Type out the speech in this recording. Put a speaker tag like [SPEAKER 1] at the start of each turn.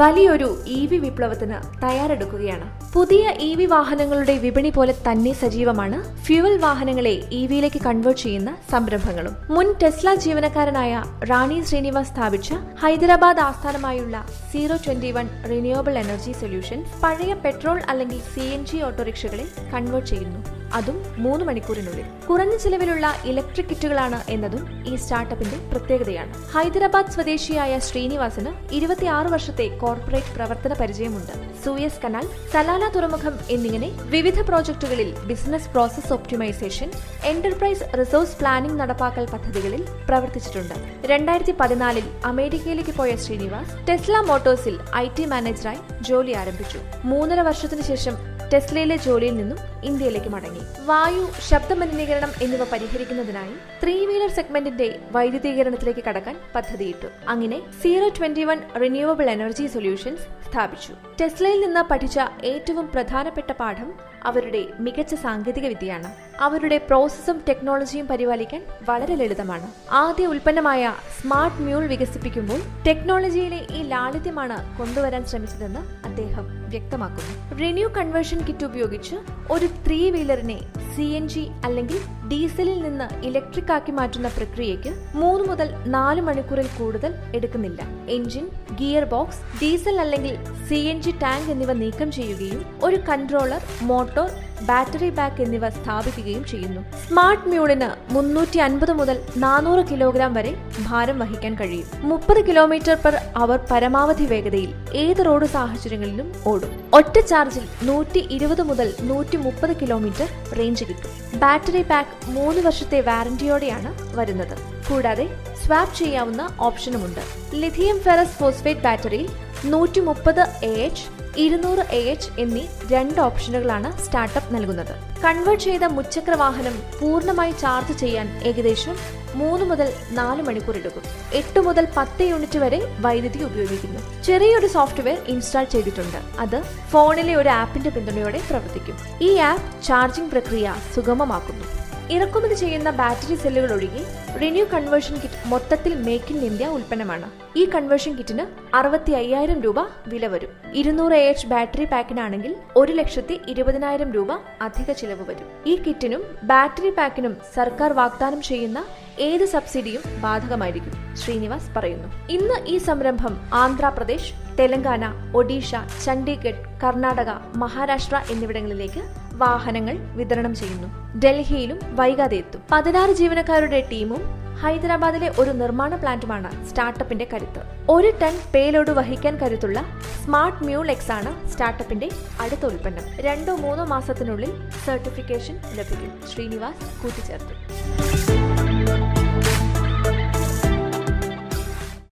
[SPEAKER 1] വലിയൊരു EV വിപ്ലവത്തിന് തയ്യാറെടുക്കുകയാണ്. പുതിയ EV വാഹനങ്ങളുടെ വിപണി പോലെ തന്നെ സജീവമാണ് ഫ്യൂവൽ വാഹനങ്ങളെ EVയിലേക്ക് കൺവേർട്ട് ചെയ്യുന്ന സംരംഭങ്ങളും. മുൻ ടെസ്ല ജീവനക്കാരനായ റാണി ശ്രീനിവാസ് സ്ഥാപിച്ച ഹൈദരാബാദ് ആസ്ഥാനമായുള്ള 021 റിന്യൂവബിൾ എനർജി സൊല്യൂഷൻസ് പഴയ പെട്രോൾ അല്ലെങ്കിൽ CNG ഓട്ടോറിക്ഷകളെ കൺവേർട്ട് ചെയ്യുന്നു, അതും 3 മണിക്കൂറിനുള്ളിൽ. കുറഞ്ഞ ചിലവിലുള്ള ഇലക്ട്രിക് കിറ്റുകളാണ് എന്നതും ഈ സ്റ്റാർട്ടപ്പിന്റെ പ്രത്യേകതയാണ്. ഹൈദരാബാദ് സ്വദേശിയായ ശ്രീനിവാസിന് 26 വർഷത്തെ കോർപ്പറേറ്റ് പ്രവർത്തന പരിചയമുണ്ട്. സൂയസ് കനാൽ, സലാല തുറമുഖം എന്നിങ്ങനെ വിവിധ പ്രോജക്ടുകളിൽ business process optimization, enterprise resource planning നടപ്പാക്കൽ പദ്ധതികളിൽ പ്രവർത്തിച്ചിട്ടുണ്ട്. 2014 അമേരിക്കയിലേക്ക് പോയ ശ്രീനിവാസ് ടെസ്ല മോട്ടോഴ്സിൽ IT മാനേജറായി ജോലി ആരംഭിച്ചു. 3.5 വർഷത്തിനു ശേഷം ടെസ്ലയിലെ ജോലിയിൽ നിന്നും ഇന്ത്യയിലേക്ക് മടങ്ങി. വായു, ശബ്ദ മലിനീകരണം എന്നിവ പരിഹരിക്കുന്നതിനായി 3 വീലർ സെഗ്മെന്റിന്റെ വൈദ്യുതീകരണത്തിലേക്ക് കടക്കാൻ പദ്ധതിയിട്ടു. അങ്ങനെ 021 റിന്യൂവബിൾ എനർജി സൊല്യൂഷൻസ് സ്ഥാപിച്ചു. ടെസ്ലയിൽ നിന്ന് പഠിച്ച ഏറ്റവും പ്രധാനപ്പെട്ട പാഠം അവരുടെ മികച്ച സാങ്കേതിക വിദ്യയാണ്. അവരുടെ പ്രോസസ്സും ടെക്നോളജിയും പരിപാലിക്കാൻ വളരെ ലളിതമാണ്. ആദ്യ ഉൽപ്പന്നമായ സ്മാർട്ട് മ്യൂൾ വികസിപ്പിക്കുമ്പോൾ ടെക്നോളജിയിലെ ഈ ലാളിത്യമാണ് കൊണ്ടുവരാൻ ശ്രമിച്ചതെന്ന് അദ്ദേഹം വ്യക്തമാക്കുന്നു. ReNEW കൺവേർഷൻ കിറ്റ് ഉപയോഗിച്ച് ഒരു 3 വീലറിനെ CNG അല്ലെങ്കിൽ ഡീസലിൽ നിന്ന് ഇലക്ട്രിക് ആക്കി മാറ്റുന്ന പ്രക്രിയയ്ക്ക് 3 മുതൽ 4 മണിക്കൂറിൽ കൂടുതൽ എടുക്കുന്നില്ല. എഞ്ചിൻ, ഗിയർ ബോക്സ്, ഡീസൽ അല്ലെങ്കിൽ CNG ടാങ്ക് എന്നിവ നീക്കം ചെയ്യുകയും ഒരു കൺട്രോളർ, മോട്ടോർ, ബാറ്ററി ബാക്ക് എന്നിവ സ്ഥാപിക്കുകയും ചെയ്യുന്നു. സ്മാർട്ട് മ്യൂളിന് 350 മുതൽ 400 കിലോഗ്രാം വരെ ഭാരം വഹിക്കാൻ കഴിയും. 30 km/h പരമാവധി വേഗതയിൽ ഏത് റോഡ് സാഹചര്യങ്ങളിലും ഓടും. ഒറ്റ ചാർജിൽ 120 മുതൽ 130 കിലോമീറ്റർ റേഞ്ച് കിട്ടും. ബാറ്ററി പാക്ക് 3 വർഷത്തെ വാറന്റിയോടെയാണ് വരുന്നത്. കൂടാതെ സ്വാപ്പ് ചെയ്യാവുന്ന ഓപ്ഷനുമുണ്ട്. ലിഥിയം ഫെറസ് ഫോസ്ഫേറ്റ് ബാറ്ററിയിൽ 130 AH, 200 AH എന്നീ 2 ഓപ്ഷനുകളാണ് സ്റ്റാർട്ടപ്പ് നൽകുന്നത്. കൺവേർട്ട് ചെയ്ത മുച്ചക്ര വാഹനം പൂർണ്ണമായി ചാർജ് ചെയ്യാൻ ഏകദേശം 3 മുതൽ 4 മണിക്കൂർ എടുക്കും. 8 മുതൽ 10 യൂണിറ്റ് വരെ വൈദ്യുതി ഉപയോഗിക്കുന്നു. ചെറിയൊരു സോഫ്റ്റ്വെയർ ഇൻസ്റ്റാൾ ചെയ്തിട്ടുണ്ട്. അത് ഫോണിലെ ഒരു ആപ്പിന്റെ പിന്തുണയോടെ പ്രവർത്തിക്കും. ഈ ആപ്പ് ചാർജിംഗ് പ്രക്രിയ സുഗമമാക്കുന്നു. ഇറക്കുമതി ചെയ്യുന്ന ബാറ്ററി സെല്ലുകൾ ഒഴികെ ReNEW കൺവേർഷൻ കിറ്റ് മൊത്തത്തിൽ മേക്ക് ഇൻ ഇന്ത്യ ഉൽപ്പന്നമാണ്. ഈ കൺവേർഷൻ കിറ്റിന് 65,000 രൂപ വില വരും. 200 AH ബാറ്ററി പാക്കിനാണെങ്കിൽ 1,20,000 രൂപ അധിക ചിലവ് വരും. ഈ കിറ്റിനും ബാറ്ററി പാക്കിനും സർക്കാർ വാഗ്ദാനം ചെയ്യുന്ന ഏത് സബ്സിഡിയും ബാധകമായിരിക്കും, ശ്രീനിവാസ് പറയുന്നു. ഇന്ന് ഈ സംരംഭം ആന്ധ്രാപ്രദേശ്, തെലങ്കാന, ഒഡീഷ, ചണ്ഡീഗഡ്, കർണാടക, മഹാരാഷ്ട്ര എന്നിവിടങ്ങളിലേക്ക് വാഹനങ്ങൾ വിതരണം ചെയ്യുന്നു. ഡൽഹിയിലും വൈകാതെ എത്തും. 16 ജീവനക്കാരുടെ ടീമും ഹൈദരാബാദിലെ ഒരു നിർമ്മാണ പ്ലാന്റുമാണ് സ്റ്റാർട്ടപ്പിന്റെ കരുത്ത്. 1 ടൺ പേലോഡ് വഹിക്കാൻ കരുത്തുള്ള സ്മാർട്ട് മ്യൂൾ X ആണ് സ്റ്റാർട്ടപ്പിന്റെ അടുത്ത ഉൽപ്പന്നം. 2-3 മാസത്തിനുള്ളിൽ സർട്ടിഫിക്കേഷൻ ലഭിക്കും, ശ്രീനിവാസ് കൂട്ടിച്ചേർത്തു.